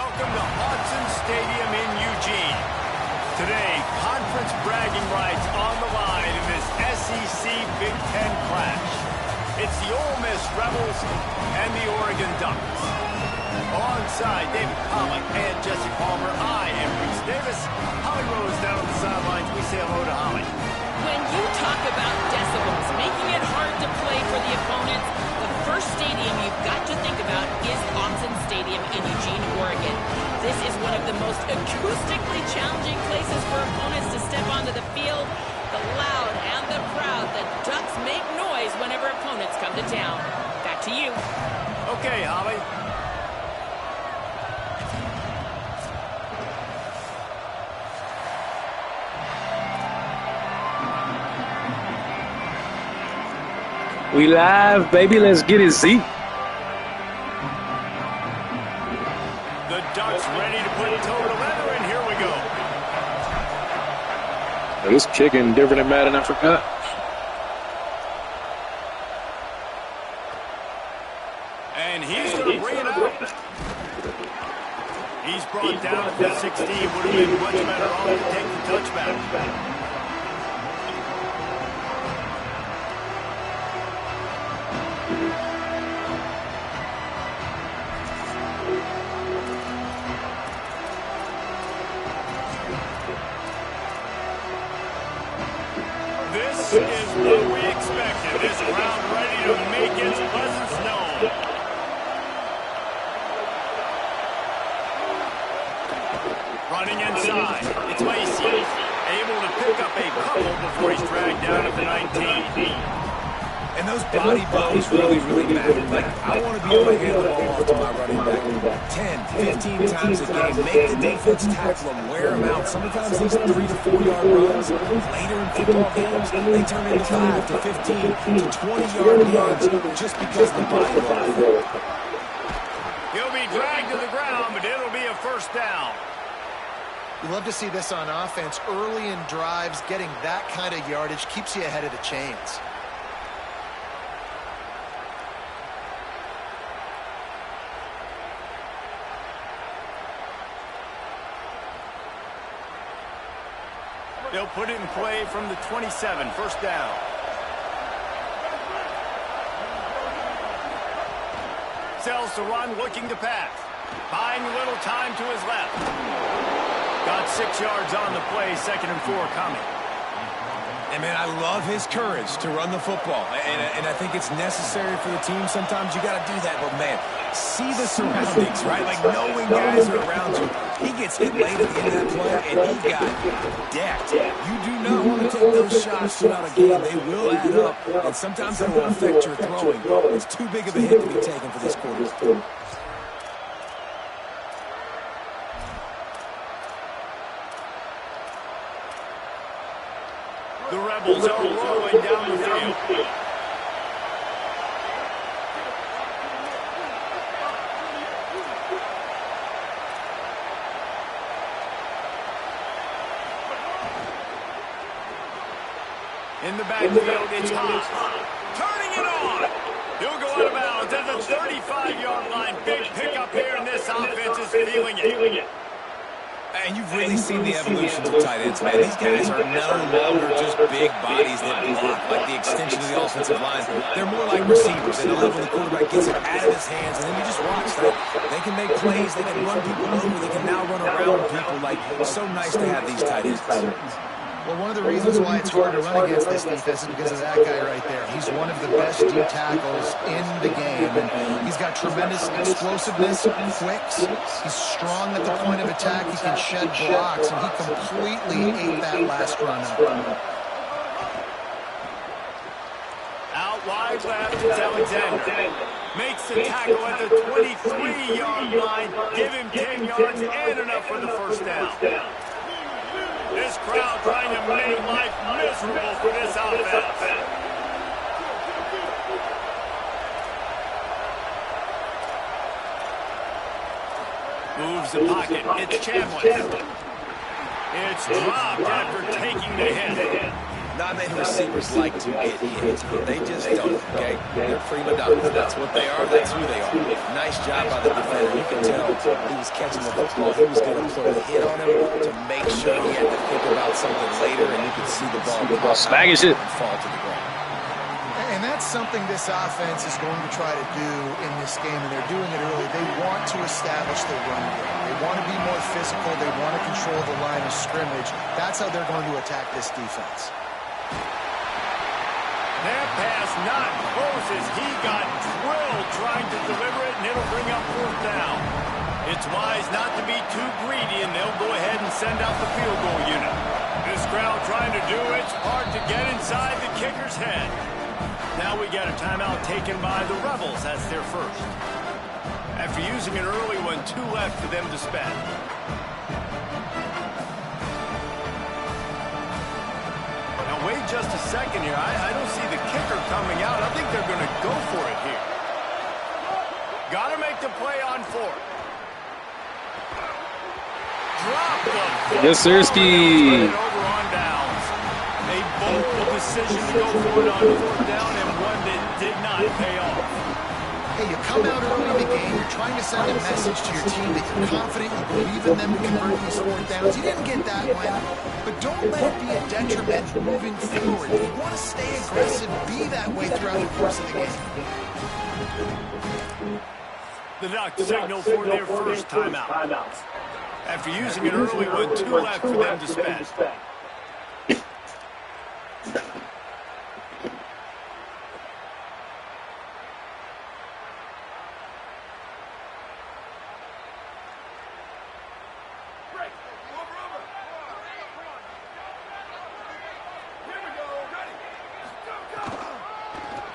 Welcome to Autzen Stadium in Eugene. Today, conference bragging rights on the line in this SEC Big Ten clash. It's the Ole Miss Rebels and the Oregon Ducks. Alongside David Pollack and Jesse Palmer, I am Reese Davis. Holly Rose down on the sidelines. We say hello to Holly. When you talk about decibels, making it hard to play for the opponents, the first stadium you've got to think about is Autzen Stadium in Eugene, Oregon. This is one of the most acoustically challenging places for opponents to step onto the field. The loud and the proud, the Ducks make noise whenever opponents come to town. Back to you. Okay, Holly. We live, baby. Let's get it, Z. The Ducks ready to put toe to leather, and here we go. This kicking different than Madden, I forgot. And he's going to bring it out. He's brought down at the 16. Would have been much better off to take the touchback. This is what we expected. This crowd ready to make its presence known. Running inside. It's Macy. Able to pick up a couple before he's dragged down at the 19. And those body blows really matter. Like, I want to be able to hand the ball off to my running back 10, 15 times a game. Make the defense tackle them, wear them out. Sometimes these 3 to 4 yard runs, later in football games, they turn into 5 to 15 to 20-yard games just because of the body blow. He'll be dragged to the ground, but it'll be a first down. You love to see this on offense. Early in drives, getting that kind of yardage keeps you ahead of the chains. They'll put it in play from the 27, first down. Sells to run, looking to pass. Buying a little time to his left. Got 6 yards on the play, 2nd and 4 coming. And, man, I love his courage to run the football. And I think it's necessary for the team. Sometimes you got to do that. But, man, see the surroundings, right? Like, knowing guys are around you. He gets hit late at the end of that play, and he got decked. You do not want to take those shots throughout a game. They will add up, and sometimes it will affect your throwing. It's too big of a hit to be taken for this quarterback. The Rebels are rolling down the field. In the backfield, it's Haas. Turning it on. He'll go out of bounds at the 35-yard line. Big pickup here, and this offense is feeling it. And you've really seen the evolution of tight ends, man. These guys are no longer just big bodies that block, like the extension of the offensive line. They're more like receivers. They love when the quarterback gets it out of his hands, and then you just watch that. They can make plays. They can run people over. They can now run around people. Like, it's so nice to have these tight ends. Well, one of the reasons why it's hard to run against this defense is because of that guy right there. He's one of the best D tackles in the game, and he's got tremendous explosiveness, quicks. He's strong at the point of attack. He can shed blocks, and he completely ate that last run up. Out wide left, it's Alexander. Makes the tackle at the 23-yard line. Give him 10 yards and enough for the first down. This crowd trying to make life miserable for this offense. Moves the pocket. It's Chambliss. It's dropped after taking the hit. Not many receivers like to get hit. They just don't, okay? They're prima donnas. That's what they are. That's who they are. Nice job by the defender. You can tell he was catching the football. He was going to put a hit on him to make sure he had to think about something later, and you could see the ball pop out and fall to the ground. And that's something this offense is going to try to do in this game, and they're doing it early. They want to establish the run game. They want to be more physical. They want to control the line of scrimmage. That's how they're going to attack this defense. That pass not close as he got drilled trying to deliver it, and it'll bring up 4th down. It's wise not to be too greedy, and they'll go ahead and send out the field goal unit. This crowd trying to do its part to get inside the kicker's head. Now we got a timeout taken by the Rebels. That's their first. After using an early one, 2 left for them to spend. Now wait just a second here. I don't see the kicker coming out. I think they're going to go for it here. Got to make the play on 4th. Drop the Yes, Sirski. over on downs. A bold decision to go for it on 4th down, and one that did not pay off. Hey, you come out early in the game, you're trying to send a message to your team that you're confident, you believe in them to convert these 4th downs. You didn't get that one, but don't let it be a detriment moving forward. You want to stay aggressive, be that way throughout the course of the game. The Ducks signal for their first timeout. After using an early one, 2 left for them to spend.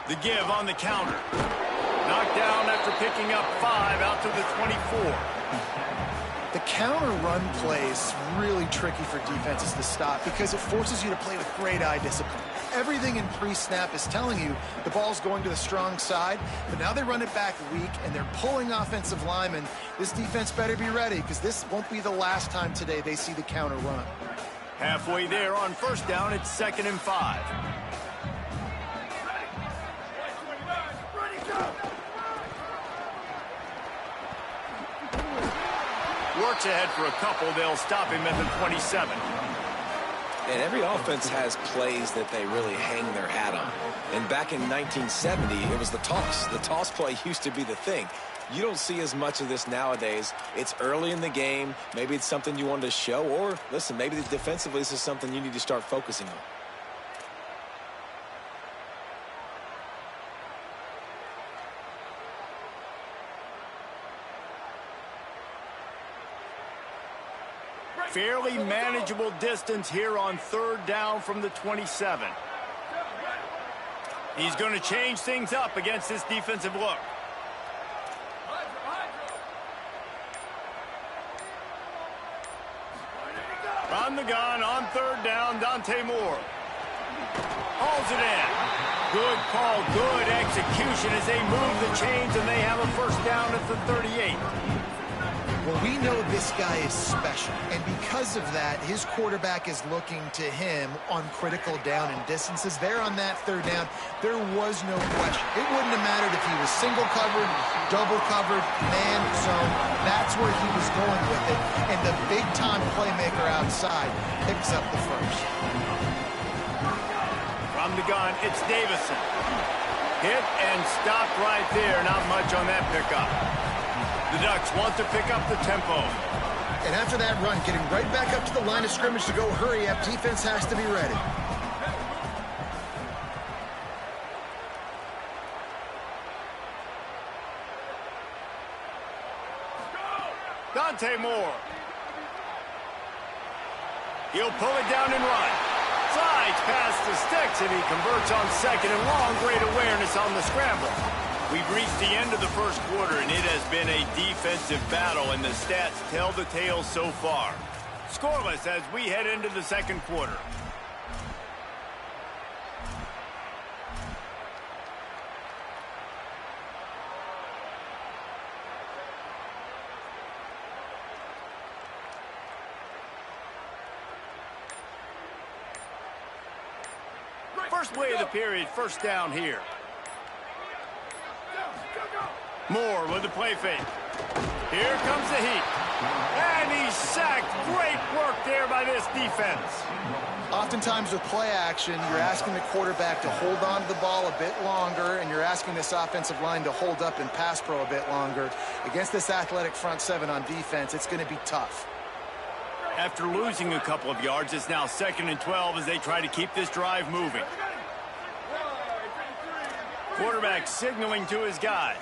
The give on the counter. Knocked down after picking up 5 out to the 24. The counter run play is really tricky for defenses to stop because it forces you to play with great eye discipline. Everything in pre-snap is telling you the ball's going to the strong side, but now they run it back weak and they're pulling offensive linemen. This defense better be ready because this won't be the last time today they see the counter run. Halfway there on 1st down, it's 2nd and 5. Works ahead for a couple. They'll stop him at the 27. And every offense has plays that they really hang their hat on. And back in 1970, it was the toss. The toss play used to be the thing. You don't see as much of this nowadays. It's early in the game. Maybe it's something you wanted to show. Or, listen, maybe defensively this is something you need to start focusing on. Fairly manageable distance here on 3rd down from the 27. He's going to change things up against this defensive look. From the gun on 3rd down, Dante Moore. Hauls it in. Good call, good execution as they move the chains and they have a 1st down at the 38. Well, we know this guy is special, and because of that, his quarterback is looking to him on critical down and distances. There on that 3rd down, there was no question. It wouldn't have mattered if he was single covered, double covered, man zone. That's where he was going with it, and the big-time playmaker outside picks up the 1st. From the gun, it's Davison. Hit and stopped right there. Not much on that pickup. The Ducks want to pick up the tempo. And after that run, getting right back up to the line of scrimmage to go hurry up, defense has to be ready. Dante Moore. He'll pull it down and run. Slides past the sticks, and he converts on 2nd and long. Great awareness on the scramble. We've reached the end of the 1st quarter, and it has been a defensive battle, and the stats tell the tale so far. Scoreless as we head into the 2nd quarter. First play of the period, first down here. Moore with the play fake. Here comes the heat. And he's sacked. Great work there by this defense. Oftentimes with play action, you're asking the quarterback to hold on to the ball a bit longer, and you're asking this offensive line to hold up in pass pro a bit longer. Against this athletic front seven on defense, it's going to be tough. After losing a couple of yards, it's now 2nd and 12 as they try to keep this drive moving. Quarterback signaling to his guys.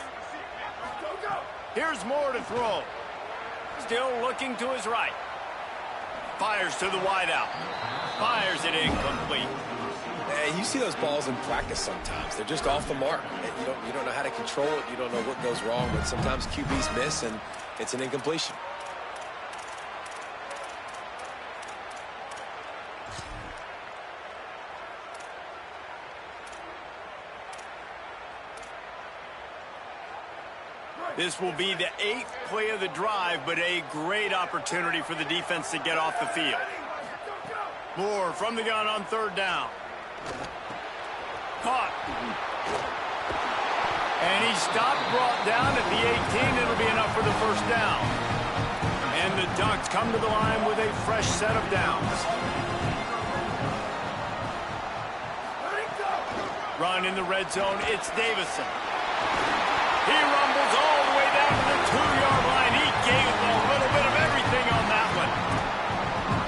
Here's Moore to throw. Still looking to his right. Fires to the wideout. Fires it incomplete. You see those balls in practice sometimes. They're just off the mark. You don't know how to control it. You don't know what goes wrong, but sometimes QBs miss, and it's an incompletion. This will be the 8th play of the drive, but a great opportunity for the defense to get off the field. Moore from the gun on 3rd down. Caught. And he stopped, brought down at the 18. It'll be enough for the first down. And the Ducks come to the line with a fresh set of downs. Run in the red zone, it's Davison. He rumbles all the way down to the 2-yard line. He gave a little bit of everything on that one.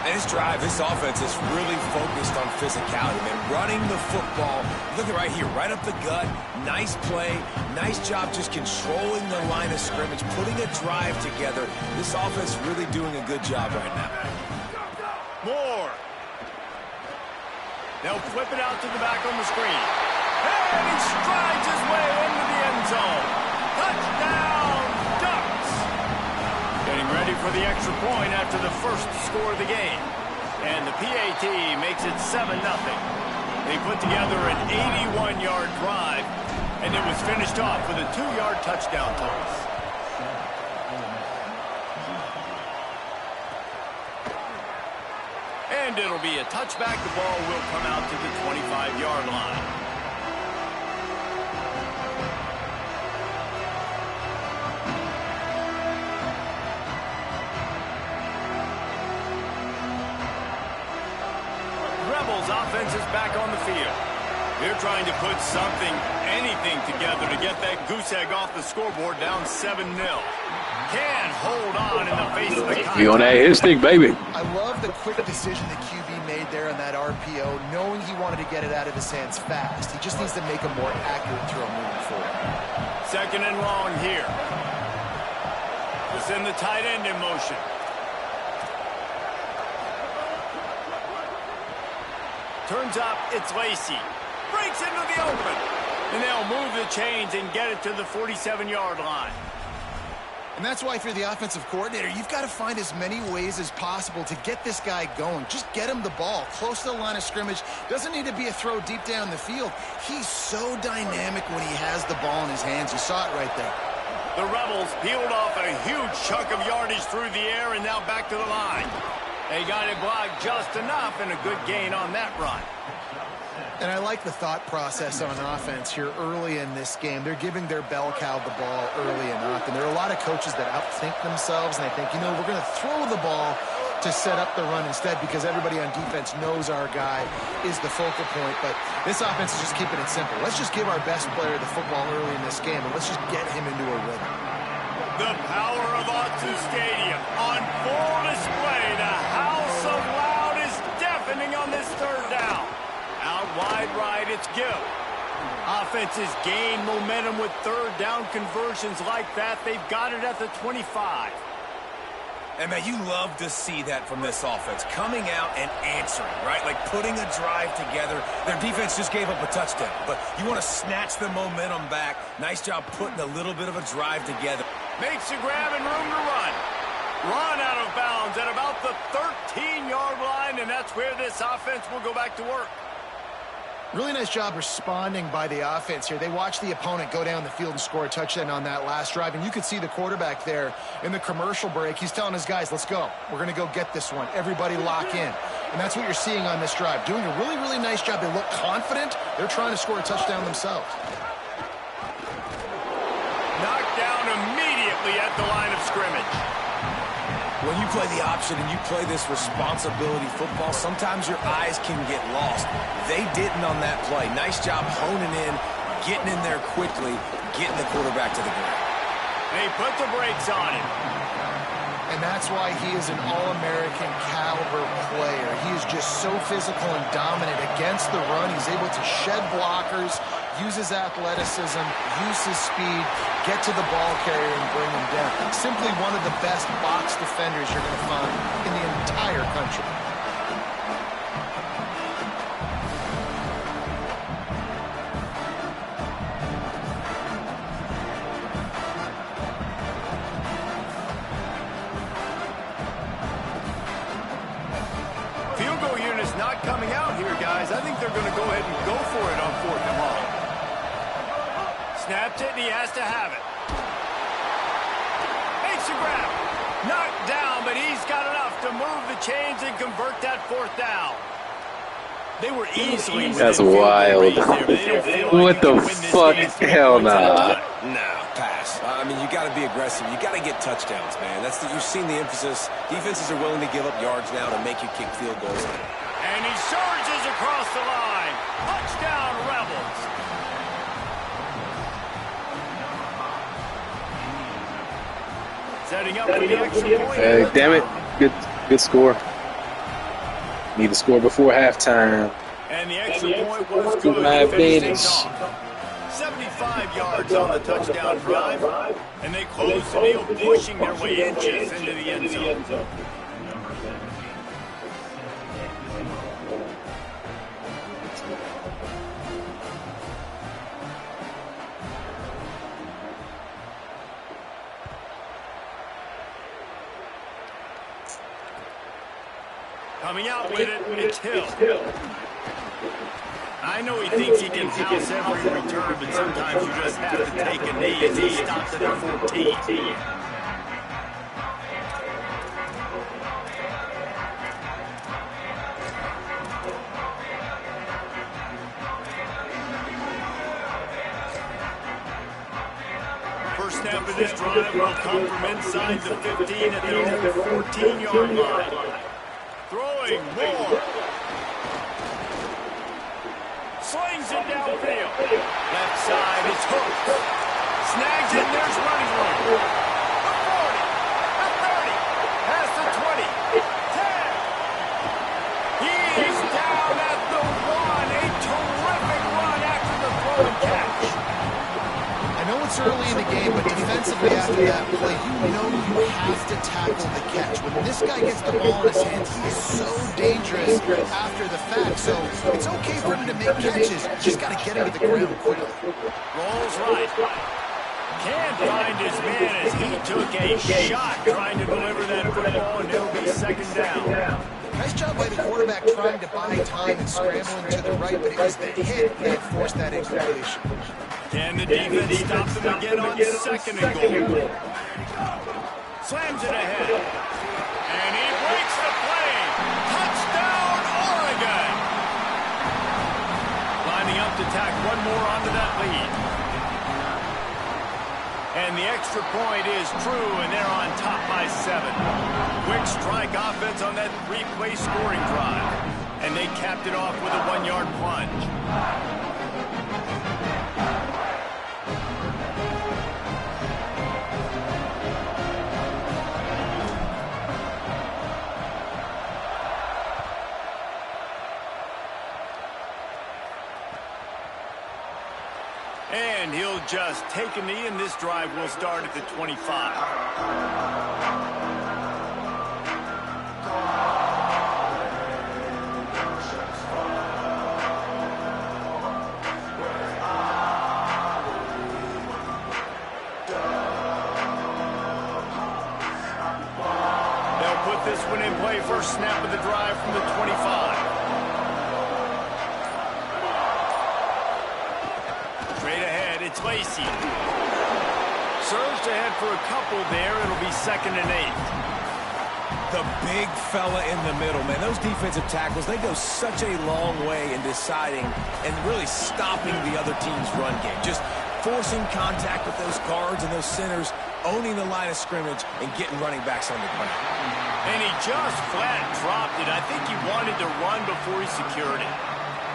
And this drive, this offense is really focused on physicality, man. Running the football. Look at right here, right up the gut. Nice play. Nice job just controlling the line of scrimmage, putting a drive together. This offense really doing a good job right now. Moore. They'll flip it out to the back on the screen. And he strides his way into the end zone. Touchdown, Ducks! Getting ready for the extra point after the first score of the game. And the PAT makes it 7-0. They put together an 81-yard drive, and it was finished off with a 2-yard touchdown toss. And it'll be a touchback. The ball will come out to the 25-yard line. Offense is back on the field. They're trying to put something, anything together to get that goose egg off the scoreboard down 7-0. Can't hold on in the face of the contact. You on that instinct, baby. I love the quick decision the QB made there on that RPO, knowing he wanted to get it out of his hands fast. He just needs to make a more accurate throw moving forward. 2nd and long here. Just in the tight end in motion. Turns up, it's Lacy. Breaks into the open. And they'll move the chains and get it to the 47-yard line. And that's why if you're the offensive coordinator, you've got to find as many ways as possible to get this guy going. Just get him the ball close to the line of scrimmage. Doesn't need to be a throw deep down the field. He's so dynamic when he has the ball in his hands. You saw it right there. The Rebels peeled off a huge chunk of yardage through the air and now back to the line. They got it blocked just enough and a good gain on that run. And I like the thought process on offense here early in this game. They're giving their bell cow the ball early enough. And there are a lot of coaches that outthink themselves, and they think, you know, we're going to throw the ball to set up the run instead because everybody on defense knows our guy is the focal point. But this offense is just keeping it simple. Let's just give our best player the football early in this game, and let's just get him into a rhythm. The power of Autzen Stadium on full display. The house of loud is deafening on this 3rd down. Out wide right, it's Gill. Offenses gain momentum with 3rd down conversions like that. They've got it at the 25. And, man, you love to see that from this offense. Coming out and answering, right? Like putting a drive together. Their defense just gave up a touchdown. But you want to snatch the momentum back. Nice job putting a little bit of a drive together. Makes a grab and room to run. Run out of bounds at about the 13-yard line, and that's where this offense will go back to work. Really nice job responding by the offense here. They watched the opponent go down the field and score a touchdown on that last drive, and you could see the quarterback there in the commercial break. He's telling his guys, let's go. We're going to go get this one. Everybody lock in. And that's what you're seeing on this drive. Doing a really, really nice job. They look confident. They're trying to score a touchdown themselves. Knocked down immediately at the line of scrimmage. When you play the option and you play this responsibility football, sometimes your eyes can get lost. They didn't on that play. Nice job honing in, getting in there quickly, getting the quarterback to the ground. They put the brakes on him. And that's why he is an All-American caliber player. He is just so physical and dominant against the run. He's able to shed blockers, use his athleticism, use his speed, get to the ball carrier and bring him down. Simply one of the best box defenders you're going to find in the entire country. Field goal unit's not coming out here, guys. I think they're going to go ahead and go for it on 4th and long. Snapped it, and he has to have it. Makes a grab. Knocked down, but he's got enough to move the chains and convert that 4th down. They were easily... That's wild. What the fuck? Hell nah. No, pass. I mean, you got to be aggressive. You got to get touchdowns, man. You've seen the emphasis. Defenses are willing to give up yards now to make you kick field goals. And he surges across the line. Touchdown, Rebels. Setting up for the extra point. Damn it. Good score. Need to score before halftime. And the extra point was good. My business. 75 yards on the touchdown drive. And they close the deal, pushing their way inches into the end zone. Coming out with it, it's Hill. I know he thinks he can house every return, but sometimes you just have to take a knee as he stops it at 14. First snap of this drive will come from inside the 15 at their own 14-yard line. Throwing more. Slings it downfield. Left side is hooked. Snags it, there's running room. The 40, the 30, past the 20, 10. He's down at the 1. A terrific run after the throw and catch. I know it's early in the game, but defensively after that play, you know you have to tackle the catch. When this guy gets the ball in his hands, he is so dangerous after the fact. So it's okay for him to make catches. Just got to get him to the ground quickly. Rolls right. Can't find his man as he took a shot trying to deliver that football, and it'll be second down. Nice job by the quarterback trying to buy time and scrambling to the right, but it was the hit that forced that incompletion. Can the defense stop them again on second and goal? Slams it ahead. And he breaks the play. Touchdown, Oregon! Lining up to tack one more onto that lead. And the extra point is true, and they're on top by 7. Quick strike offense on that 3-play scoring drive. And they capped it off with a 1-yard plunge. And he'll just take a knee, and this drive will start at the 25. They'll put this one in play. First snap of the drive from the 25. It's Lacy. Surged ahead for a couple there. It'll be 2nd and 8. The big fella in the middle, man. Those defensive tackles, they go such a long way in deciding and really stopping the other team's run game. Just forcing contact with those guards and those centers, owning the line of scrimmage, and getting running backs on the ground. And he just flat dropped it. I think he wanted to run before he secured it.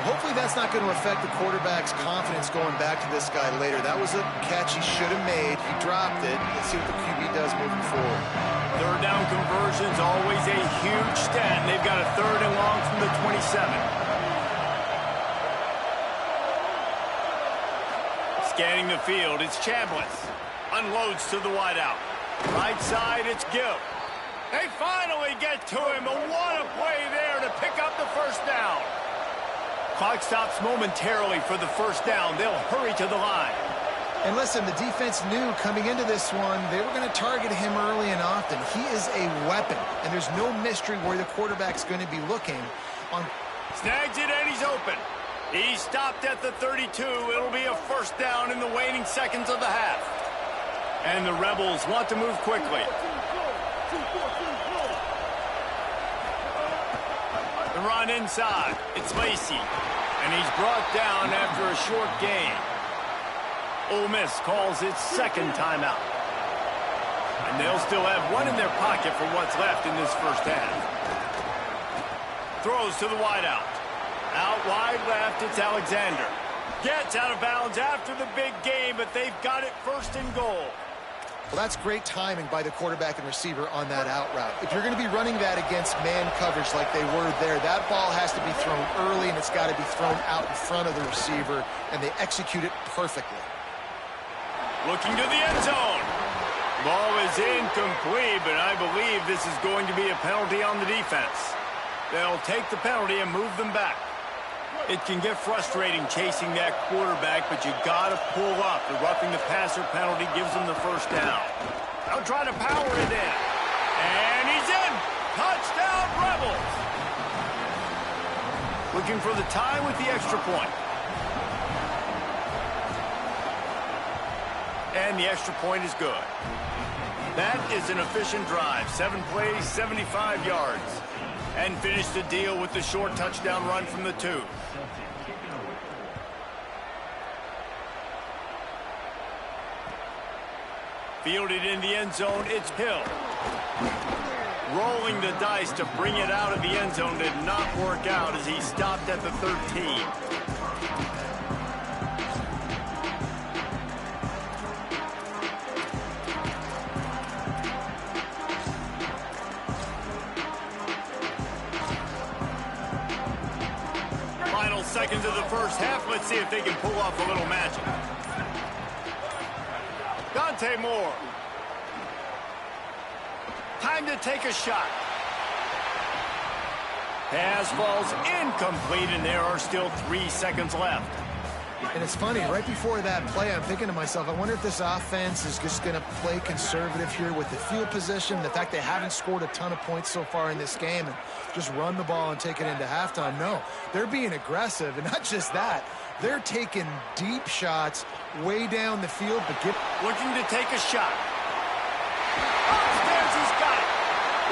Hopefully that's not going to affect the quarterback's confidence going back to this guy later. That was a catch he should have made. He dropped it. Let's see what the QB does moving forward. Third down conversion's always a huge stat, and they've got a 3rd and long from the 27. Scanning the field, it's Chambliss. Unloads to the wideout. Right side, it's Gill. They finally get to him, but what a play there to pick up the first down. Clock stops momentarily for the first down. They'll hurry to the line. And listen, the defense knew coming into this one, they were going to target him early and often. He is a weapon, and there's no mystery where the quarterback's going to be looking. Snags it, and he's open. He stopped at the 32. It'll be a first down in the waning seconds of the half. And the Rebels want to move quickly. The run inside. It's Lacy. And he's brought down after a short gain. Ole Miss calls its second timeout. And they'll still have one in their pocket for what's left in this first half. Throws to the wideout. Out wide left, it's Alexander. Gets out of bounds after the big game, but they've got it 1st and goal. Well, that's great timing by the quarterback and receiver on that out route. If you're going to be running that against man coverage like they were there, that ball has to be thrown early, and it's got to be thrown out in front of the receiver, and they execute it perfectly. Looking to the end zone. Ball is incomplete, but I believe this is going to be a penalty on the defense. They'll take the penalty and move them back. It can get frustrating chasing that quarterback, but you got to pull up. The roughing the passer penalty gives them the first down. They'll try to power it in. And he's in. Touchdown, Rebels. Looking for the tie with the extra point. And the extra point is good. That is an efficient drive. 7 plays, 75 yards. And finish the deal with the short touchdown run from the 2. Fielded in the end zone, it's Hill. Rolling the dice to bring it out of the end zone did not work out as he stopped at the 13. Final seconds of the first half. Let's see if they can pull off a little magic. Dante Moore. Time to take a shot. Pass falls incomplete, and there are still 3 seconds left. And it's funny, right before that play, I'm thinking to myself, I wonder if this offense is just going to play conservative here with the field position, the fact they haven't scored a ton of points so far in this game, and just run the ball and take it into halftime. No, they're being aggressive, and not just that. They're taking deep shots way down the field, but looking to take a shot. Upstairs, he's got it.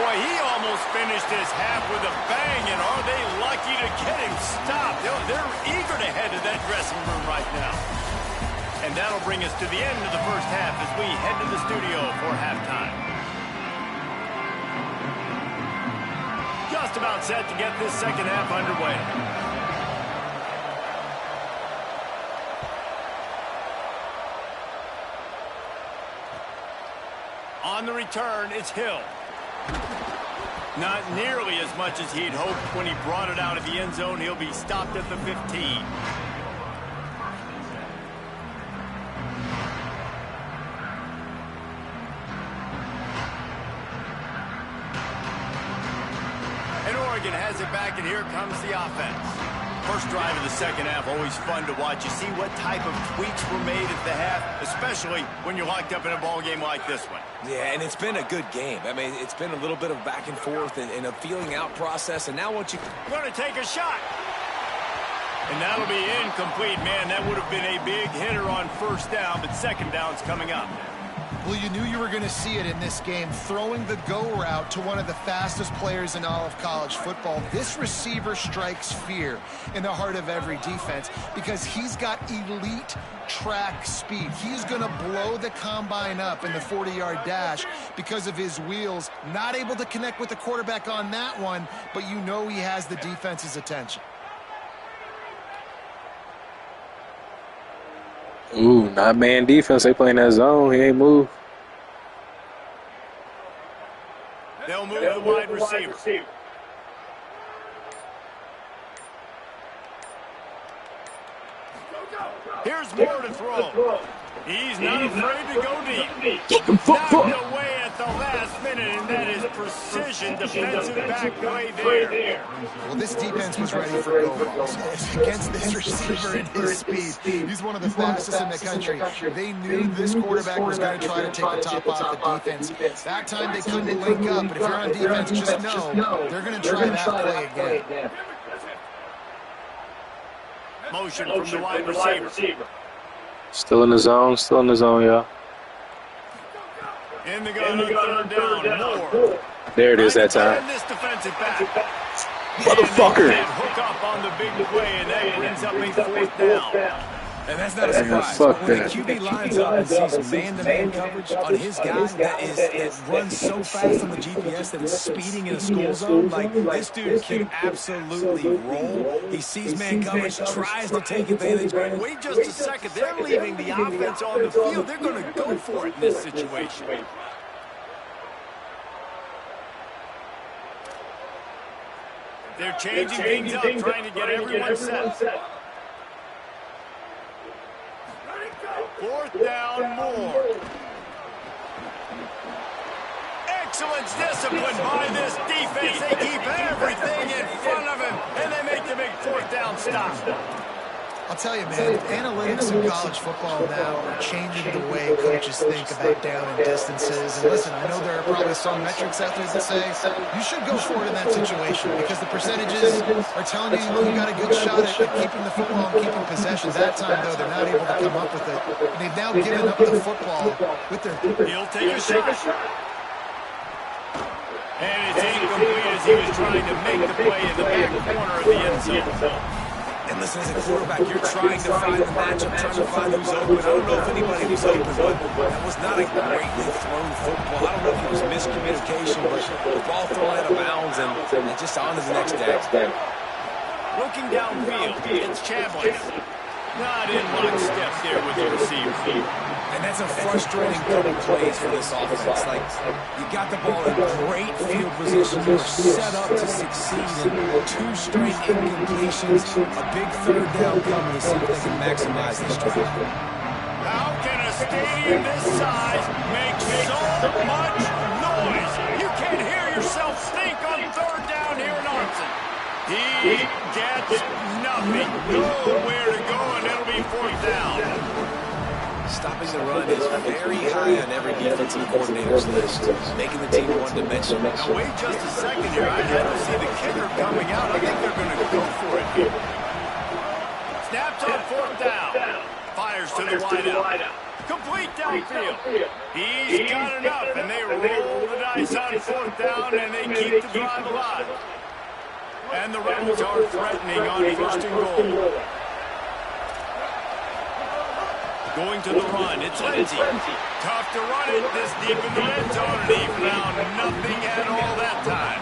Boy, he almost finished his half with a bang, and are they lucky to get him stopped? They're eager to head to that dressing room right now. And that'll bring us to the end of the first half as we head to the studio for halftime. Just about set to get this second half underway. On the return, it's Hill. Not nearly as much as he'd hoped when he brought it out of the end zone. He'll be stopped at the 15. And Oregon has it back, and here comes the offense. First drive of the second half, always fun to watch. You see what type of tweaks were made at the half, especially when you're locked up in a ball game like this one. Yeah, and it's been a good game. I mean, it's been a little bit of back and forth and a feeling out process, and now once you... Going to take a shot. And that'll be incomplete. Man, that would have been a big hitter on first down, but second down's coming up. Well, you knew you were going to see it in this game, throwing the go route to one of the fastest players in all of college football. This receiver strikes fear in the heart of every defense because he's got elite track speed. He's going to blow the combine up in the 40-yard dash because of his wheels. Not able to connect with the quarterback on that one, but you know he has the defense's attention. Ooh, not man defense. They playing that zone. He ain't move. They'll move the wide receiver. Here's Moore to throw. He's not afraid to go deep. Knocked away at the last minute, and that is precision defensive back play there. Well, this defense was ready for go-balls against this receiver and his speed. He's one of the fastest in the country. They knew this quarterback was going to try to take the top off the defense. That time they couldn't link up, but if you're on defense, just know they're going to try that play again. Motion from the wide receiver. Still in the zone, y'all. In the gun, third down, Moore. There it is that time. This defensive back. Motherfucker. Hook up on the big play, and that brings up a fourth down. And that's not a surprise. Fuck When the that. QB lines up and sees man-to-man coverage on his guy that runs so fast on the GPS that is speeding in a school zone, like this dude can absolutely roll. He sees man coverage, tries to take advantage. Wait just a second. They're leaving the offense on the field. They're going to go for it in this situation. They're changing things up, trying to get everyone set. Fourth down, Moore. Excellent discipline by this defense. They keep everything in front of him, and they make the big fourth down stop. I'll tell you, man, analytics in college football now are changing the way coaches think about down and distances. And listen, I know there are probably some metrics out there that say you should go for it in that situation because the percentages are telling you you got a good shot at keeping the football and keeping possession. That time, though, they're not able to come up with it. And they've now given up the football with their... He'll take a shot. And it's incomplete as he was trying to make the play in the back corner of the end zone. And listen, as a quarterback, you're trying to find the matchup, trying to find who's open. I don't know if anybody was open, but that was not a greatly thrown football. I don't know if it was miscommunication, but the ball thrown out of bounds and just on to the next down. Looking downfield, it's Chambliss. Not in lockstep there with the receiver. And that's a frustrating couple plays for this offense. Like, you got the ball in great field position. You're set up to succeed in two straight incompletions. A big third down coming to see if they can maximize this drive. How can a stadium this size make so much noise? You can't hear yourself think on third down here in Austin. He gets nothing. Nowhere to go, and it'll be fourth down. Stopping the run is very high on every defensive coordinator's list, making the team one-dimensional. Now wait just a second here. I don't see the kicker coming out. I think they're going to go for it here. Snaps on fourth down. Fires to the wideout. Complete downfield. He's got enough, and they roll the dice on fourth down, and they keep the drive alive. And the Rebels are threatening on first and goal. Going to the run, it's Lindsey. Tough to run it this deep in the red zone, and he found nothing at all that time.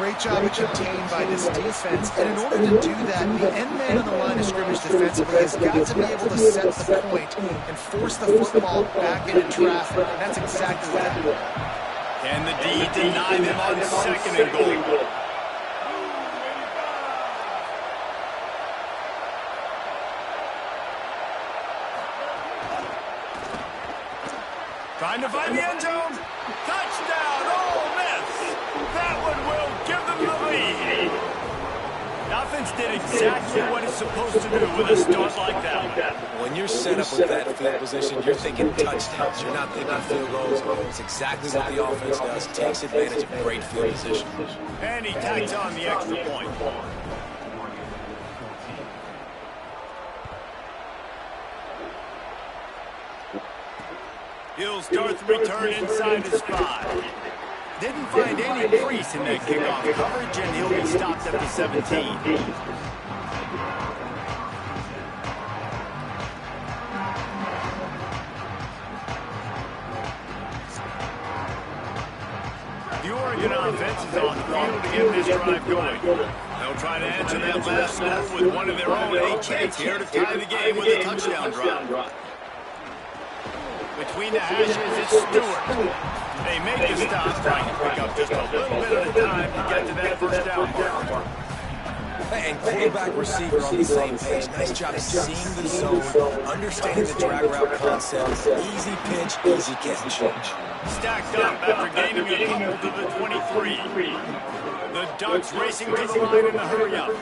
Great job contained by this defense, and in order to do that, the end man on the line of scrimmage defensively has got to be able to set the point and force the football back into traffic, and that's exactly what happened. Can the D deny them on second and goal? Trying to find the end zone. Touchdown, Ole Miss. That one will give them the lead. The offense did exactly what it's supposed to do with a start like that. When you're set up with that field position, you're thinking touchdowns. You're not thinking field goals. It's exactly what the offense does. Takes advantage of great field position. And he tacks on the extra point. He'll start the return inside his 5. Didn't find any crease in that kickoff coverage, and he'll be stopped at the 17. The Oregon offense is on the field to get this drive going. They'll try to answer that last score with one of their own. A chance here to tie the game with a touchdown drive. Between the hashes, it's Stewart. They make the stop, trying to pick up just a little bit at a time to get to that first down mark. And quarterback, receiver on the same page. Nice job of seeing the zone, understanding the drag route concept. Easy pitch, easy catch. Stacked up after gaining a couple to the 23. The Ducks racing to the line in a hurry-up.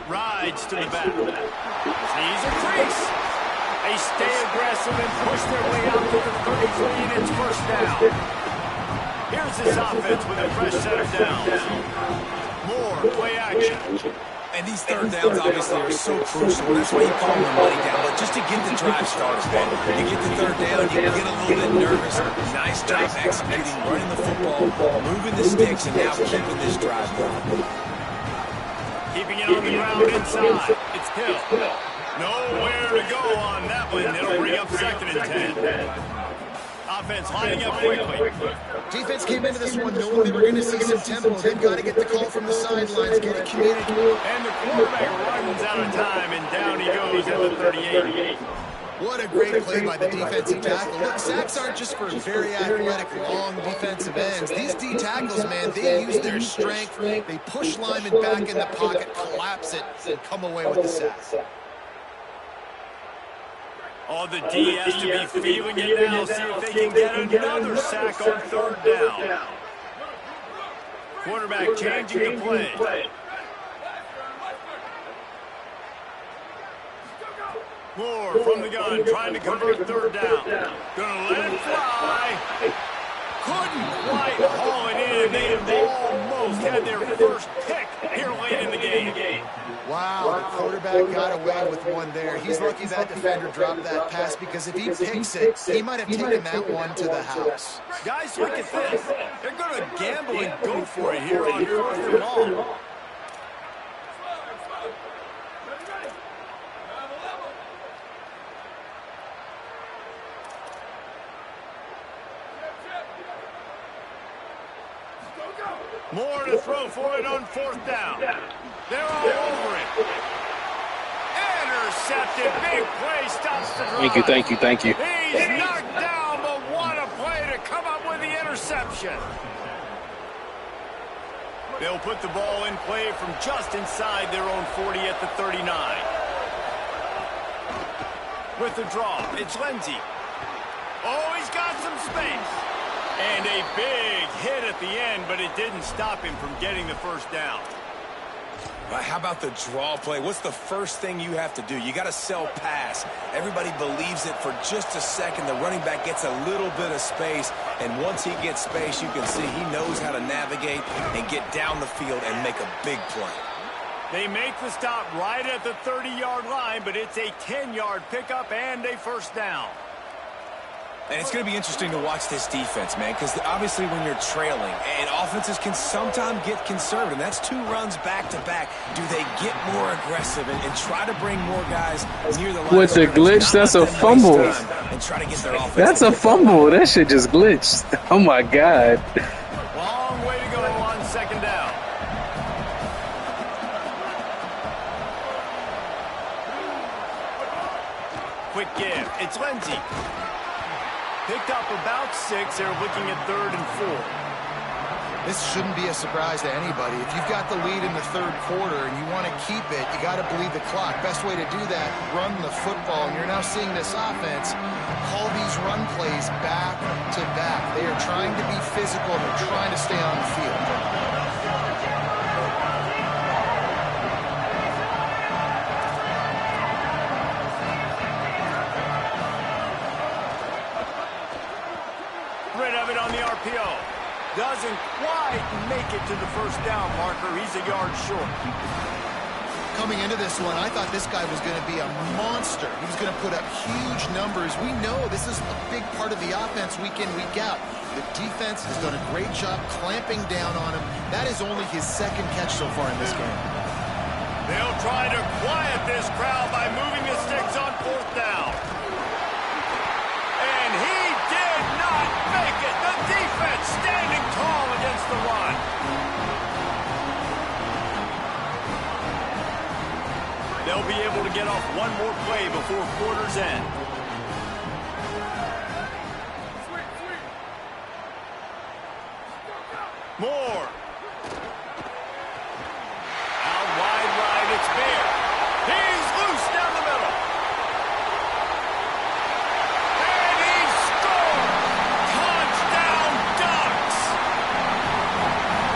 Rides to the back. Sees a crease. They stay aggressive and push their way out to the 33, and it's first down. Here's this offense with a fresh set of downs. More play action. And these third downs obviously are so crucial. That's why you call them the money down. But just to get the drive started, man. You get the third down, you get a little bit nervous. Nice job executing, running the football, moving the sticks, and now keeping this drive going. Keeping it on the ground inside. It's Hill. Nowhere to go on that one. It'll bring up 2nd and 10. Offense lining up quickly. Defense came into this one knowing they were going to see some tempo. They've got to get the call from the sidelines, get it committed. And the quarterback runs out of time, and down he goes at the 38. What a great play by the defensive tackle. Look, sacks aren't just for very athletic, long defensive ends. These D tackles, man, they use their strength. They push linemen back in the pocket, collapse it, and come away with the sack. Oh, the D has to be feeling it now. See if they can get another sack on 3rd down. Quarterback changing the play. Moore from the gun, trying to convert 3rd down. Gonna let it fly. Couldn't quite haul it in. They almost had their first pick here late in the game. Wow, the quarterback got away with one there. He's lucky that defender dropped that pass, because if he picks it, he might have taken that one to the house. Guys, look at this. They're going to gamble and go for it here on 4th and long. More to throw for it on 4th down. They're all over it. Intercepted. Big play stops the drive. Thank you. He's knocked down, but what a play to come up with the interception. They'll put the ball in play from just inside their own 40 at the 39. With the draw, it's Lindsey. Oh, he's got some space. And a big hit at the end, but it didn't stop him from getting the first down. How about the draw play? What's the first thing you have to do? You got to sell pass. Everybody believes it for just a second. The running back gets a little bit of space, and once he gets space, you can see he knows how to navigate and get down the field and make a big play. They make the stop right at the 30-yard line, but it's a 10-yard pickup and a first down. And it's going to be interesting to watch this defense, man, because obviously when you're trailing, and offenses can sometimes get conservative, and that's 2 runs back-to-back. Do they get more aggressive and try to bring more guys near the line? What's a glitch? That's a fumble. And try to get their offense. That's a fumble. That shit just glitched. Oh, my God. Long way to go on 2nd down. Quick give. It's Lindsey. Picked up about 6. They're looking at 3rd and 4. This shouldn't be a surprise to anybody. If you've got the lead in the 3rd quarter and you want to keep it, you got to bleed the clock. Best way to do that, run the football. And you're now seeing this offense call these run plays back to back. They are trying to be physical. They're trying to stay on the field. Rid of it on the RPO. Doesn't quite make it to the first down marker. He's a yard short. Coming into this one, I thought this guy was going to be a monster. He was going to put up huge numbers. We know this is a big part of the offense week in, week out. The defense has done a great job clamping down on him. That is only his second catch so far in this game. They'll try to quiet this crowd by moving the sticks on 4th down. And he did not make it. The defense standing tall against the run. They'll be able to get off one more play before quarter's end. Moore. Out wide right, it's Bear. He's loose down the middle. And he scored! Touchdown Ducks!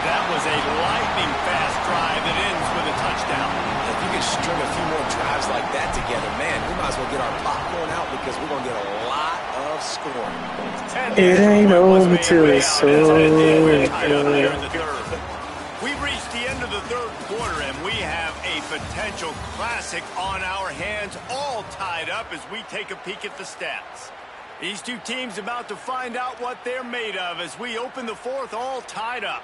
That was a lightning-fast drive that ends with a touchdown. If you can string a few more drives like that together, man, we might as well get our popcorn out because we're going to get a lot of scoring. It ain't over till it's over. We've reached the end of the 3rd quarter, and we have a potential classic on our hands, all tied up as we take a peek at the stats. These two teams about to find out what they're made of as we open the 4th, all tied up.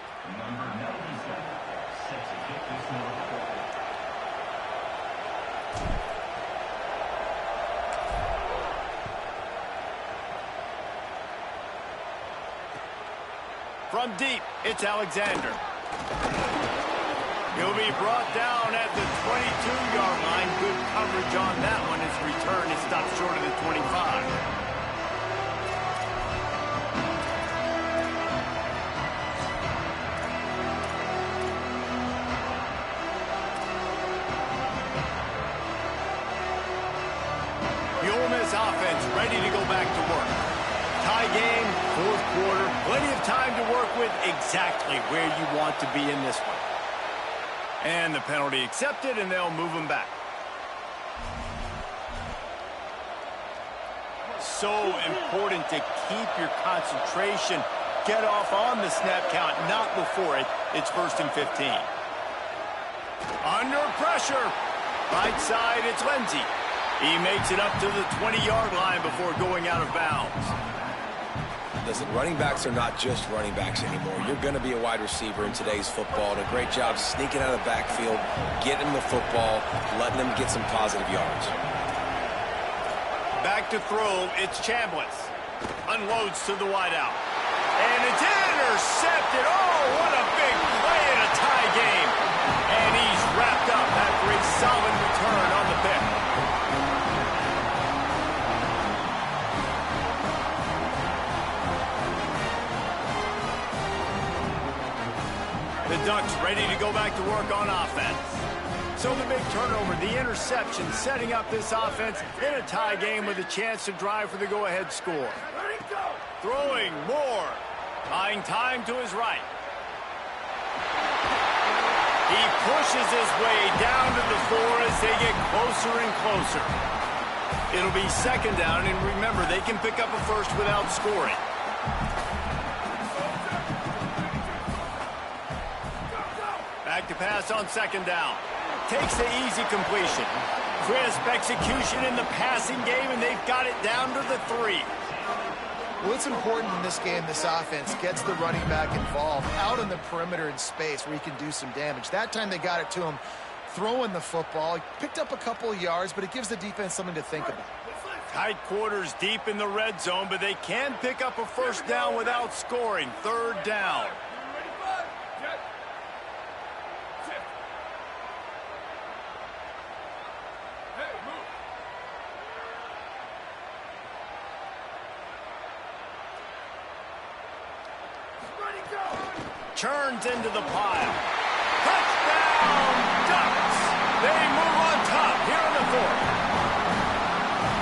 From deep, it's Alexander. He'll be brought down at the 22-yard line. Good coverage on that one. His return is stopped short of the 25. The Ole Miss offense ready to go back to work. Tie game, 4th quarter, plenty of time to work with, exactly where you want to be in this one. And the penalty accepted, and they'll move them back. So important to keep your concentration. Get off on the snap count, not before it. It's 1st and 15. Under pressure. Right side, it's Lindsey. He makes it up to the 20-yard line before going out of bounds. Listen, running backs are not just running backs anymore. You're going to be a wide receiver in today's football. And a great job sneaking out of the backfield, getting them the football, letting them get some positive yards. Back to throw, it's Chambliss. Unloads to the wideout. And it's intercepted. Oh, what a big play in a tie game. And he's wrapped up after a solid return on the pick. The Ducks ready to go back to work on offense. So the big turnover, the interception, setting up this offense in a tie game with a chance to drive for the go-ahead score. Throwing Moore, buying time to his right. He pushes his way down to the 4 as they get closer and closer. It'll be 2nd down, and remember, they can pick up a first without scoring. Back to pass on 2nd down. Takes the easy completion. Crisp execution in the passing game, and they've got it down to the 3. Well, it's important in this game, this offense gets the running back involved out on the perimeter in space where he can do some damage. That time they got it to him throwing the football. He picked up a couple of yards, but it gives the defense something to think about. Tight quarters deep in the red zone, but they can pick up a first down without scoring. 3rd down. Turns into the pile. Touchdown, Ducks! They move on top here in the 4th.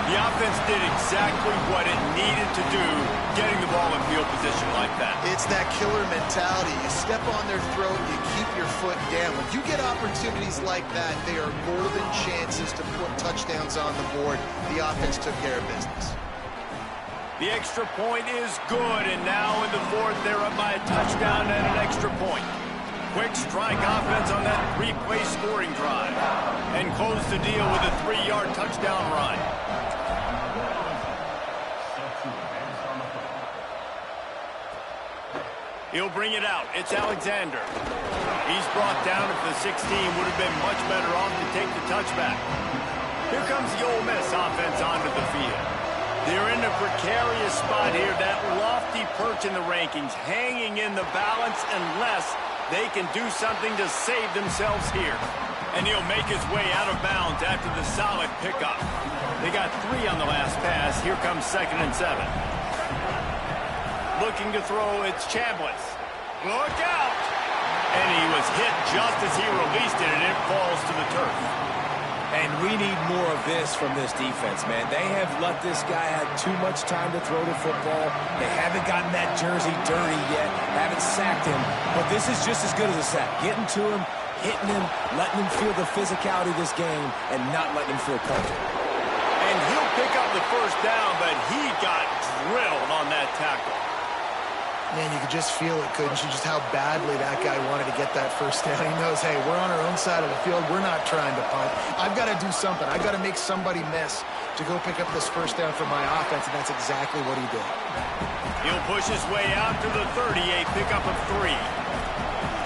The offense did exactly what it needed to do, getting the ball in field position like that. It's that killer mentality. You step on their throat, you keep your foot down. When you get opportunities like that, they are golden chances to put touchdowns on the board. The offense took care of business. The extra point is good, and now in the 4th, they're up by a touchdown and an extra point. quick strike offense on that 3-play scoring drive and close the deal with a 3-yard touchdown run. He'll bring it out. It's Alexander. He's brought down at the 16. Would have been much better off to take the touchback. Here comes the Ole Miss offense onto the field. They're in a precarious spot here. That lofty perch in the rankings, hanging in the balance unless they can do something to save themselves here. And he'll make his way out of bounds after the solid pickup. They got 3 on the last pass. Here comes 2nd and 7. Looking to throw, it's Chambliss. Look out! And he was hit just as he released it, and it falls to the turf. And we need more of this from this defense, man. They have let this guy have too much time to throw the football. They haven't gotten that jersey dirty yet, haven't sacked him. But this is just as good as a sack. Getting to him, hitting him, letting him feel the physicality of this game, and not letting him feel comfortable. And he'll pick up the first down, but he got drilled on that tackle. Man, you could just feel it, couldn't you? Just how badly that guy wanted to get that first down. He knows, hey, we're on our own side of the field. We're not trying to punt. I've got to do something. I've got to make somebody miss to go pick up this first down for my offense, and that's exactly what he did. He'll push his way out to the 30, a pickup of 3.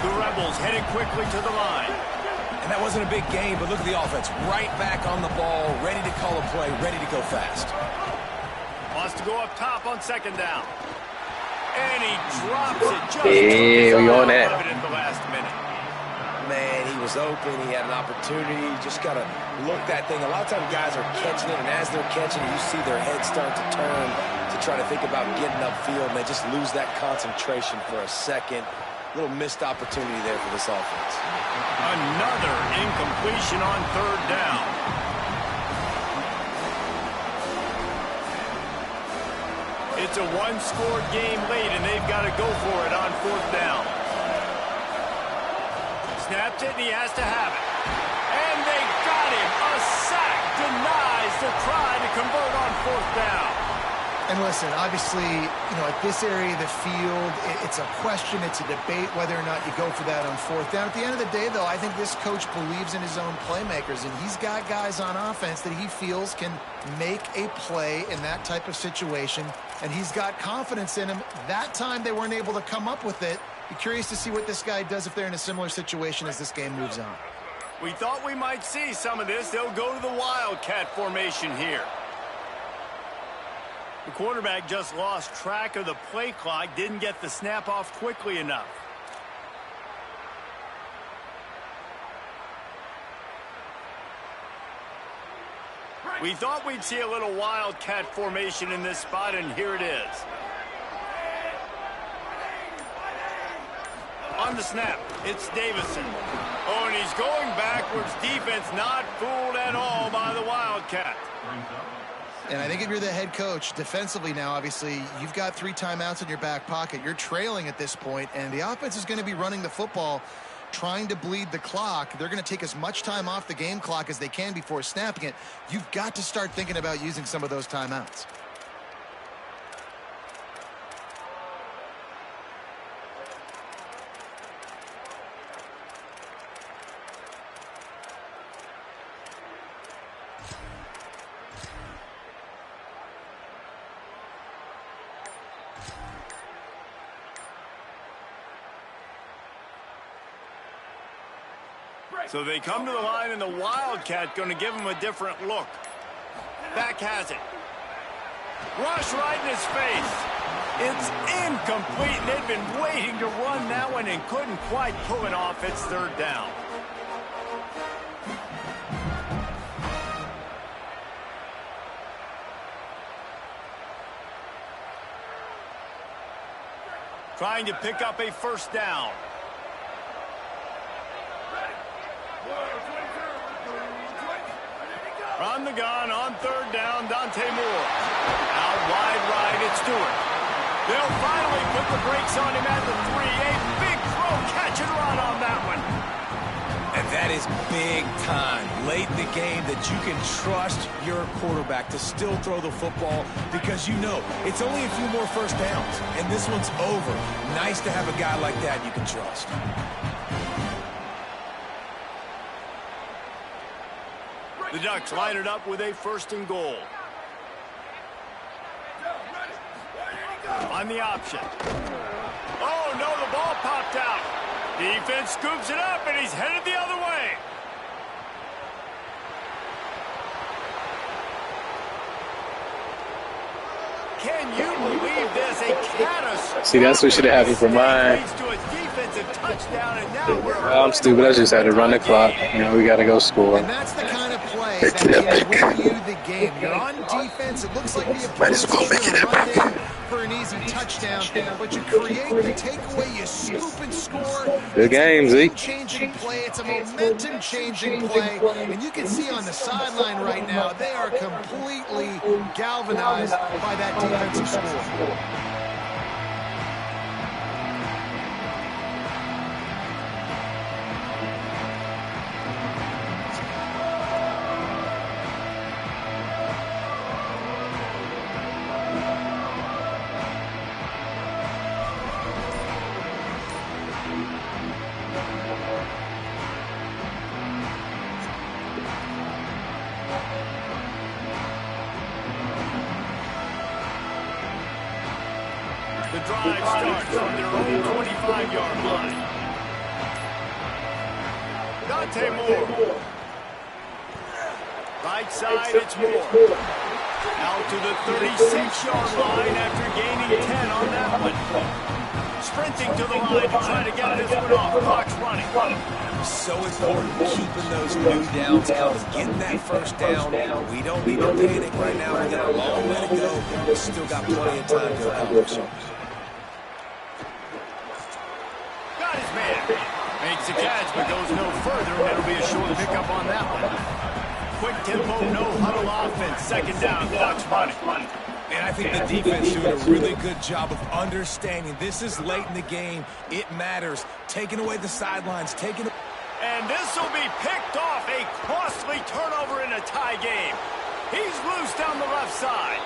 The Rebels headed quickly to the line. And that wasn't a big game, but look at the offense. Right back on the ball, ready to call a play, ready to go fast. Wants to go up top on 2nd down. And he drops it just we on that. in the last minute. Man, he was open. He had an opportunity. You just got to look that thing. A lot of times guys are catching it, and as they're catching it, you see their heads start to turn to try to think about getting upfield, and they just lose that concentration for a second. A little missed opportunity there for this offense. Another incompletion on 3rd down. It's a 1-score game late, and they've got to go for it on 4th down. Snapped it, and he has to have it. And they got him. A sack denies the try to convert on 4th down. And listen, obviously, at this area of the field, it's a question, it's a debate whether or not you go for that on 4th down. At the end of the day, though, I think this coach believes in his own playmakers, and he's got guys on offense that he feels can make a play in that type of situation, and he's got confidence in him. That time they weren't able to come up with it. Be curious to see what this guy does if they're in a similar situation as this game moves on. We thought we might see some of this. They'll go to the Wildcat formation here. The quarterback just lost track of the play clock, didn't get the snap off quickly enough. We thought we'd see a little Wildcat formation in this spot, and here it is. On the snap, it's Davison. Oh, and he's going backwards. Defense not fooled at all by the Wildcat. And I think if you're the head coach, defensively now, obviously, you've got 3 timeouts in your back pocket. You're trailing at this point, and the offense is going to be running the football, trying to bleed the clock. They're going to take as much time off the game clock as they can before snapping it. You've got to start thinking about using some of those timeouts. So they come to the line, and the Wildcat going to give him a different look. Back has it. Rush right in his face. It's incomplete. They've been waiting to run that one and couldn't quite pull it off. It's 3rd down. Trying to pick up a 1st down. On the gun, on 3rd down, Dante Moore. Out wide right, it's Stewart. They'll finally put the brakes on him at the 3. A big throw, catch and run on that one. And that is big time, late in the game, that you can trust your quarterback to still throw the football because you know it's only a few more 1st downs, and this one's over. Nice to have a guy like that you can trust. Ducks line it up with a 1st and goal. On the option. Oh, no, the ball popped out. Defense scoops it up, and he's headed the other way. Can you believe this? A catastrophe. See, that's what should have happened for mine. Leads to a defensive touchdown, and now we're I'm stupid. I just had to run the clock. You know, we got to go score. And that's the kind of play that can win you the game. You're on defense. It looks like the opponent's going to run in for an easy touchdown, but you create the takeaway, you scoop and score. Good game, Zeke. It's a changing play. It's a momentum-changing play. And you can see on the sideline right now, they are completely galvanized by that defensive score. The drive starts from their own 25-yard line. Dante Moore. Right side, it's Moore. Out to the 36-yard line after gaining 10 on that one. Sprinting to the line to try to get this one off. Clock's running. So important keeping those new downs coming, getting that 1st down. We don't need to panic right now. We got a long way to go. We still got plenty of time to accomplish it. Got his man. Makes the catch, but goes no further, and it'll be a short pickup on that one. Quick tempo, no huddle offense. 2nd down, clock's running. And I think the defense doing a really good job of understanding this is late in the game. It matters. Taking away the sidelines, And this will be picked off. A costly turnover in a tie game. He's loose down the left side.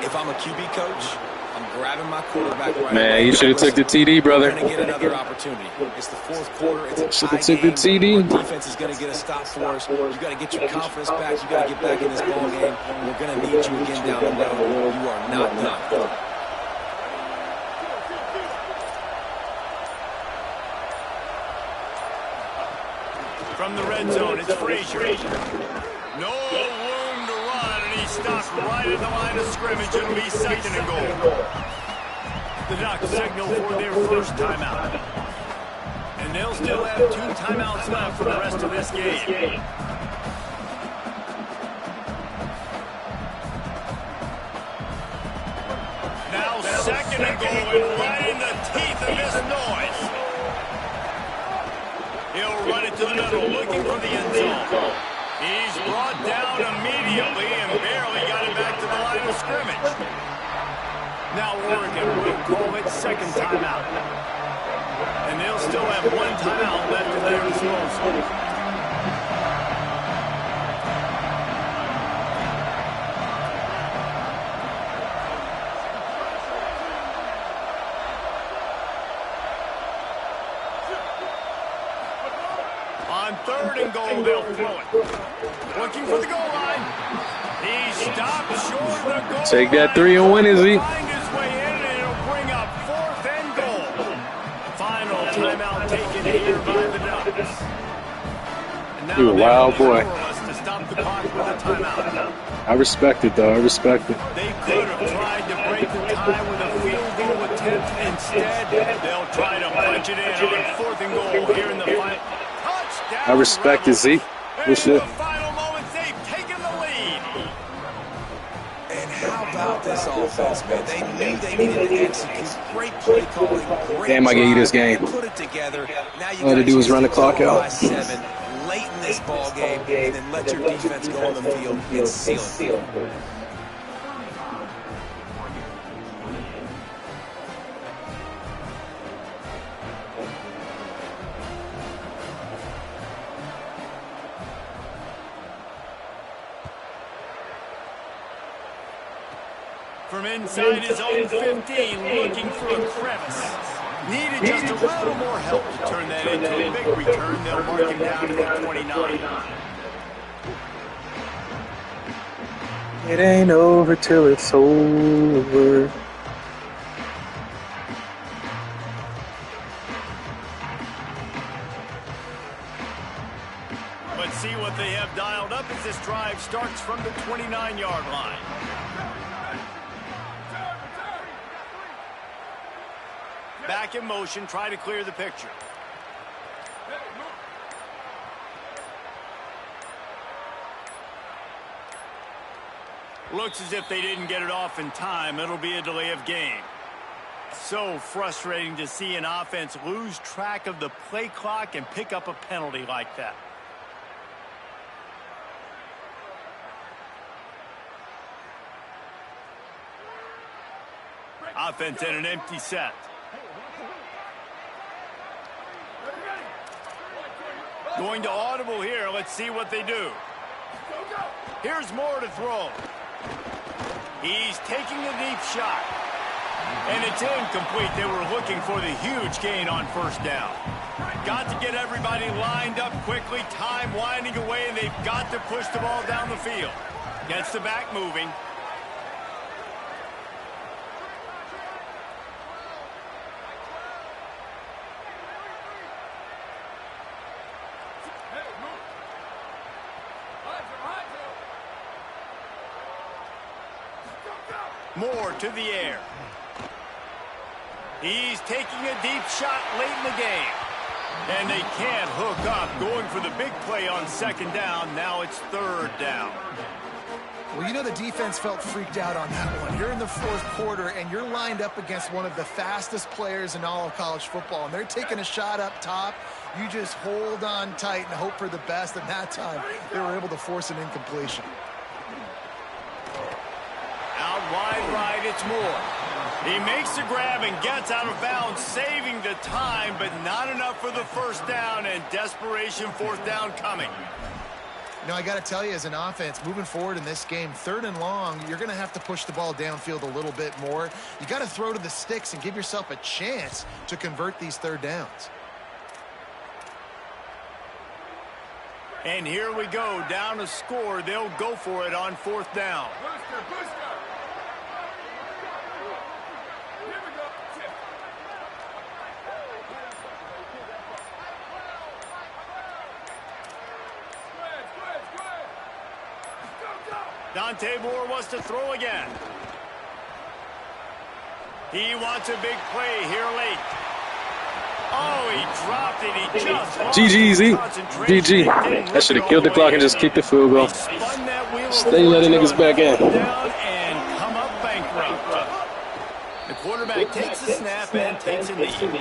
If I'm a QB coach, I'm grabbing my quarterback right Man, away. you should have took the TD, brother. We're going to get another opportunity. It's the 4th quarter. It's a Should tie have took game. the TD. Our defense is going to get a stop for us. You got to get your confidence back. You got to get back in this ball game. We're going to need you again down the road. You are not done. From the red zone, it's Frazier. No room to run, and he stops right at the line of scrimmage. It'll be 2nd and goal. The Ducks signal for their 1st timeout. And they'll still have 2 timeouts left for the rest of this game. Now 2nd and goal, and right in the teeth of this noise. He'll run it to the middle, looking for the end zone. He's brought down immediately and barely got it back to the line of scrimmage. Now Oregon will call it 2nd timeout. And they'll still have 1 timeout left at their disposal. On 3rd and goal, they'll throw it. Looking for the goal line. He stopped short of the goal. Take that 3 and win, Izzy. Find his way in, and it'll bring up 4th and goal. Final timeout taken here by the Ducks. And now You a wild boy. to stop the clock with a timeout. I respect it, though. I respect it. They could have tried to break the tie with a field goal attempt. Instead, they'll try to punch it in on 4th and goal here in the final. Touchdown, I respect it, Zeke. And Good in the shit. final moments, they've taken the lead. And how about this offense, man? They knew they needed to execute. Great play calling. Great Damn, I gave you this drive. game. Put it together. Now you All I had to got do was a run the chance clock to go out. by 7 late in this ball game, and then let your defense go on the field and seal it. From inside his own 15, looking for a crevice. Needed just a little more help to turn that into a big return. They'll mark him down to the 29. It ain't over till it's over. Let's see what they have dialed up as this drive starts from the 29-yard line. Back in motion, try to clear the picture. Looks as if they didn't get it off in time. It'll be a delay of game. So frustrating to see an offense lose track of the play clock and pick up a penalty like that. Offense in an empty set. Going to audible here. Let's see what they do. Here's Moore to throw. He's taking a deep shot. And it's incomplete. They were looking for the huge gain on first down. Got to get everybody lined up quickly. Time winding away, and they've got to push the ball down the field. Gets the back moving. Moore to the air. He's taking a deep shot late in the game. And they can't hook up, going for the big play on second down. Now it's third down. Well, you know the defense felt freaked out on that one. You're in the fourth quarter, and you're lined up against one of the fastest players in all of college football, and they're taking a shot up top. You just hold on tight and hope for the best, and that time they were able to force an incompletion. Out wide right, it's Moore. He makes the grab and gets out of bounds, saving the time, but not enough for the first down, and desperation, fourth down coming. You know, I got to tell you, as an offense, moving forward in this game, third and long, you're going to have to push the ball downfield a little bit more. You got to throw to the sticks and give yourself a chance to convert these third downs. And here we go, down to score. They'll go for it on fourth down. Dante Moore wants to throw again. He wants a big play here late. Oh, he dropped it. He just GG, GG. I should have killed the clock and just kicked the field goal. Stay letting niggas back in. And come up bankrupt. The quarterback takes the snap and takes a knee.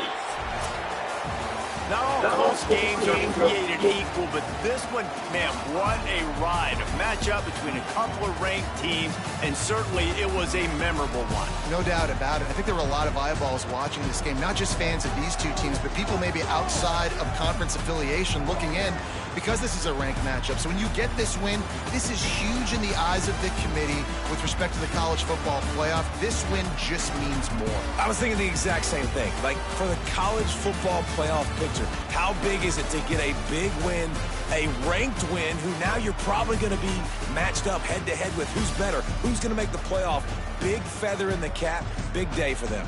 Not all close games are created equal, but this one, man, what a ride. A matchup between a couple of ranked teams, and certainly it was a memorable one. No doubt about it. I think there were a lot of eyeballs watching this game, not just fans of these two teams, but people maybe outside of conference affiliation looking in, because this is a ranked matchup. So when you get this win, this is huge in the eyes of the committee with respect to the college football playoff. This win just means more. I was thinking the exact same thing. Like, for the college football playoff picture, how big is it to get a big win, a ranked win, who now you're probably going to be matched up head-to-head with who's better, who's going to make the playoff. Big feather in the cap, big day for them.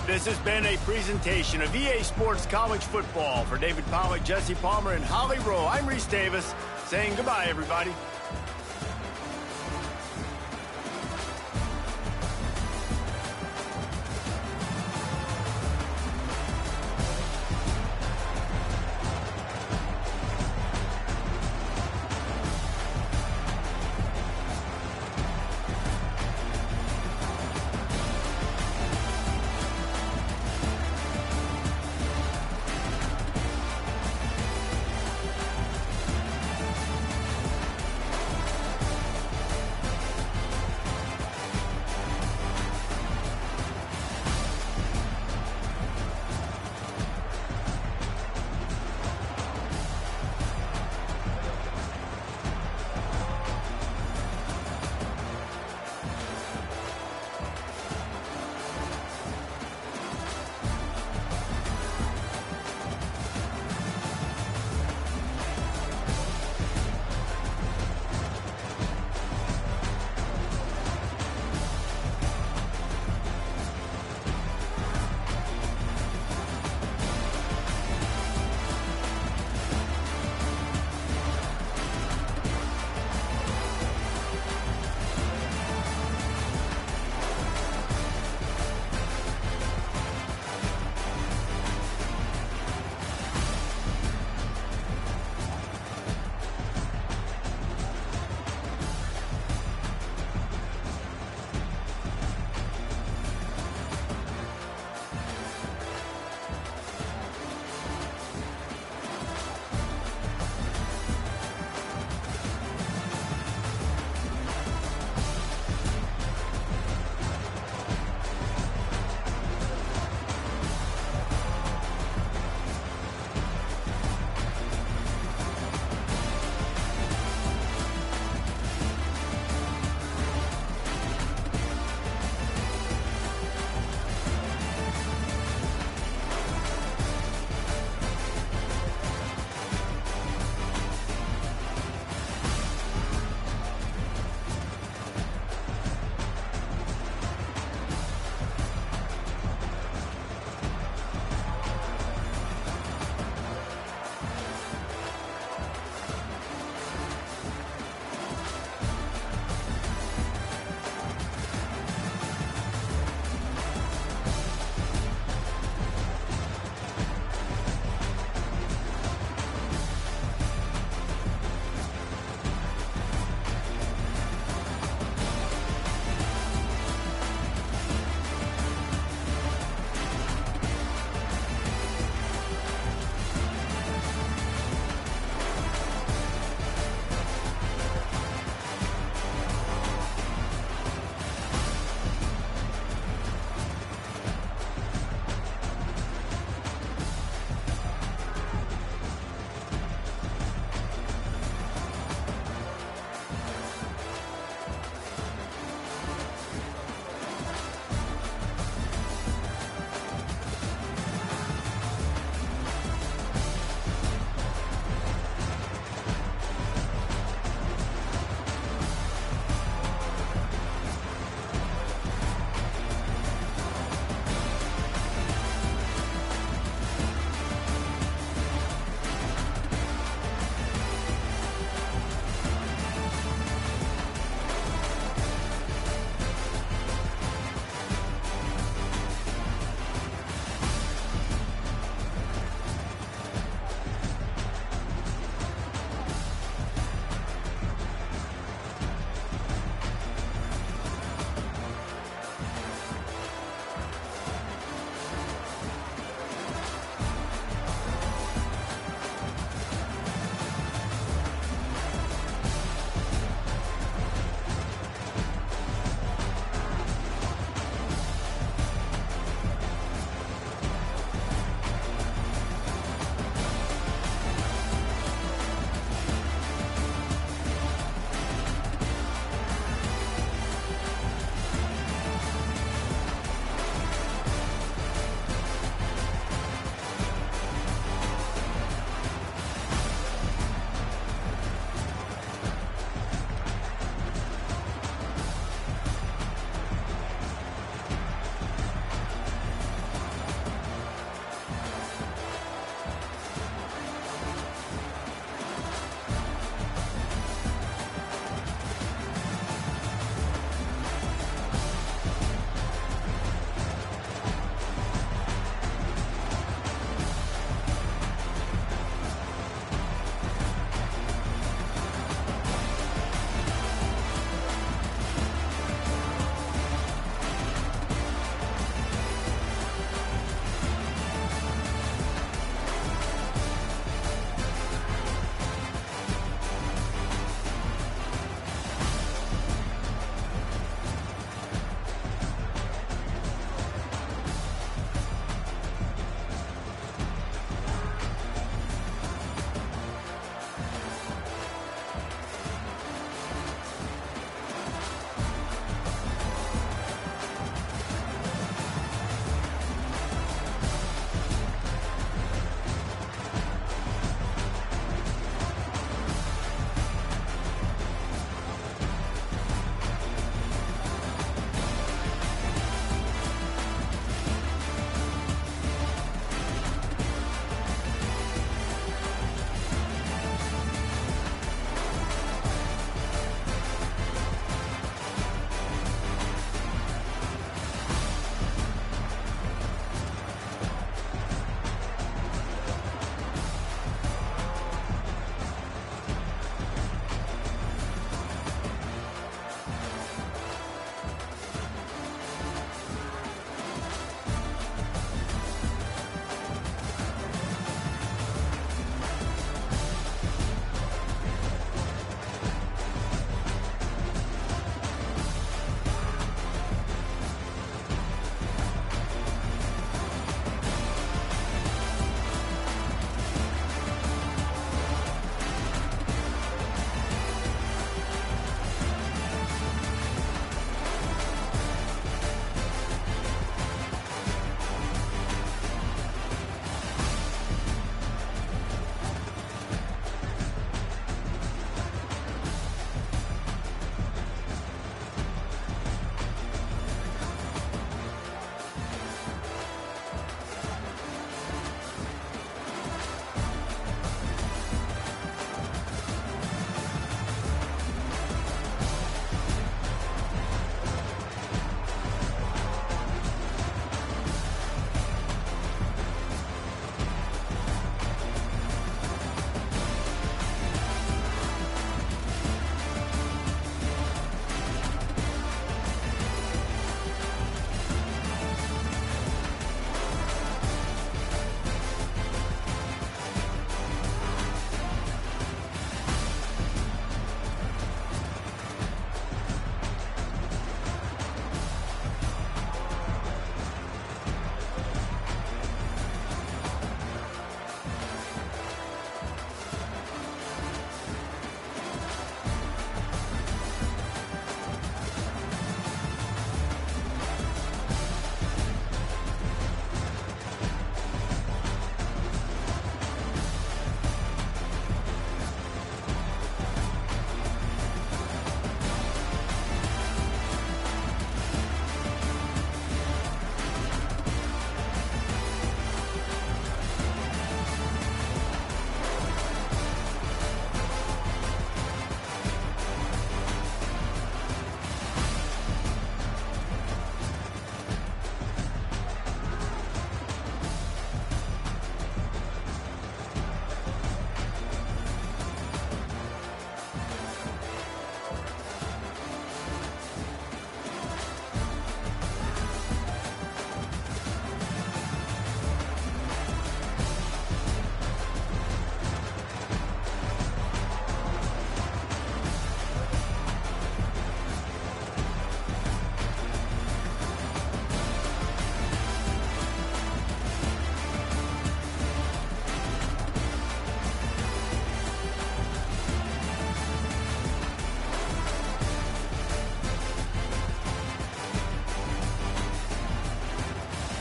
This has been a presentation of EA Sports College Football. For David Pollack, Jesse Palmer, and Holly Rowe, I'm Reese Davis saying goodbye, everybody.